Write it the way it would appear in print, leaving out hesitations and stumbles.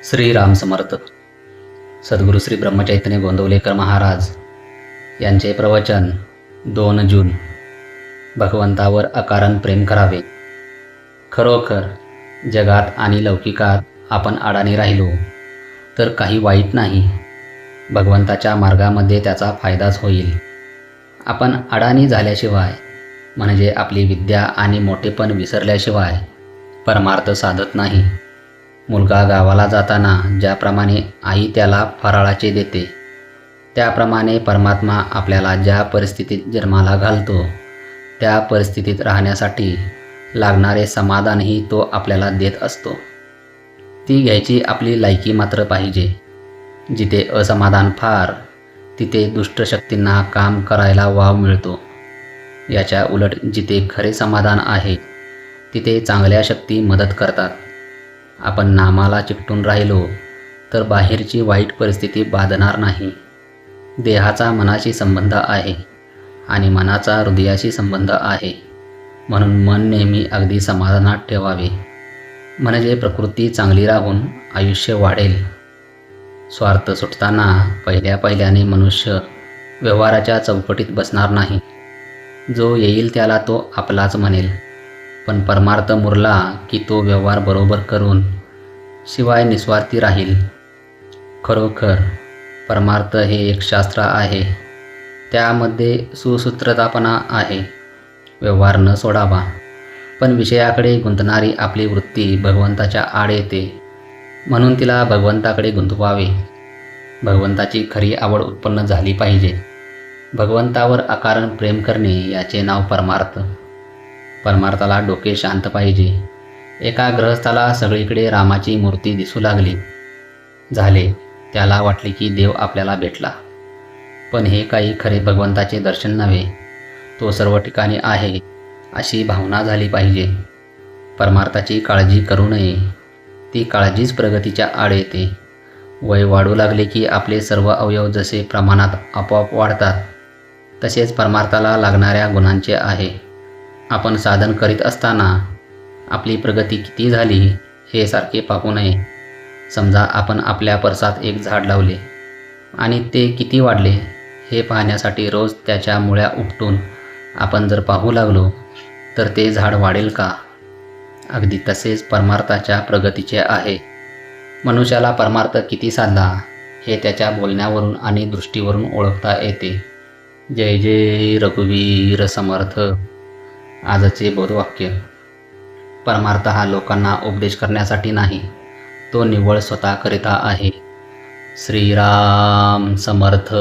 श्रीराम समर्थ. सद्गुरू श्री ब्रह्मचैतन्य गोंदवलेकर महाराज यांचे प्रवचन 2 जून. भगवंतावर अकारण प्रेम करावे. खरोखर जगात आणि लौकिकात आपण अडाणी राहिलो तर काही वाईट नाही. भगवंताच्या मार्गामध्ये त्याचा फायदाच होईल. आपण अडाणी झाल्याशिवाय म्हणजे आपली विद्या आणि मोठेपण विसरल्याशिवाय परमार्थ साधत नाही. मुलगा गावाला जाताना ज्याप्रमाणे आई त्याला फराळाचे देते, त्याप्रमाणे परमात्मा आपल्याला ज्या परिस्थितीत जन्माला घालतो त्या परिस्थितीत राहण्यासाठी लागणारे समाधानही तो आपल्याला देत असतो. ती घ्यायची आपली लायकी मात्र पाहिजे. जिथे असमाधान फार तिथे दुष्ट शक्तींना काम करायला वाव मिळतो. याच्या उलट जिथे खरे समाधान आहे तिथे चांगल्या शक्ती मदत करतात. आपण नामाला चिकटून राहिलो तर बाहेरची वाईट परिस्थिती बाधणार नाही. देहाचा मनाशी संबंध आहे आणि मनाचा हृदयाशी संबंध आहे. म्हणून मन नेहमी अगदी समाधानात ठेवावे, म्हणजे प्रकृती चांगली राहून आयुष्य वाढेल. स्वार्थ सुटताना पहिल्याने मनुष्य व्यवहाराच्या चौकटीत बसणार नाही. जो येईल त्याला तो आपलाच म्हणेल, पण परमार्थ मुरला की तो व्यवहार बरोबर करून शिवाय निस्वार्थी राहील. खरोखर परमार्थ हे एक शास्त्र आहे. त्यामध्ये सुसूत्रतापणा आहे. व्यवहार न सोडावा, पण विषयाकडे गुंतणारी आपली वृत्ती भगवंताच्या आड येते, म्हणून तिला भगवंताकडे गुंतवावे. भगवंताची खरी आवड उत्पन्न झाली पाहिजे. भगवंतावर अकारण प्रेम करणे याचे नाव परमार्थ. परमार्थाला डोके शांत पाहिजे. एका गृहस्थाला सगळीकडे रामाची मूर्ती दिसू लागली. झाले, त्याला वाटले की देव आपल्याला भेटला. पण हे काही खरे भगवंताचे दर्शन नव्हे. तो सर्व ठिकाणी आहे अशी भावना झाली पाहिजे. परमार्थाची काळजी करू नये. ती काळजीच प्रगतीच्या आड येते. वय वाढू लागले की आपले सर्व अवयव जसे प्रमाणात आपोआप वाढतात, तसेच परमार्थाला लागणाऱ्या गुणांचे आहे. आपण साधन करीत असताना आपली प्रगती किती झाली हे सारखे पाहू नये. समजा आपण आपल्या परसात एक झाड लावले आणि ते किती वाढले हे पाहण्यासाठी रोज त्याच्या मुळ्या उपटून आपण जर पाहू लागलो तर ते झाड वाढेल का? अगदी तसेच परमार्थाच्या प्रगतीचे आहे. मनुष्याला परमार्थ किती साधला हे त्याच्या बोलण्यावरून आणि दृष्टीवरून ओळखता येते. जय जय रघुवीर समर्थ. आजचे बोधवाक्य. परमार्थ हा लोकांना उपदेश करण्यासाठी नाही, तो निव्वळ स्वतः करिता आहे. श्रीराम समर्थ.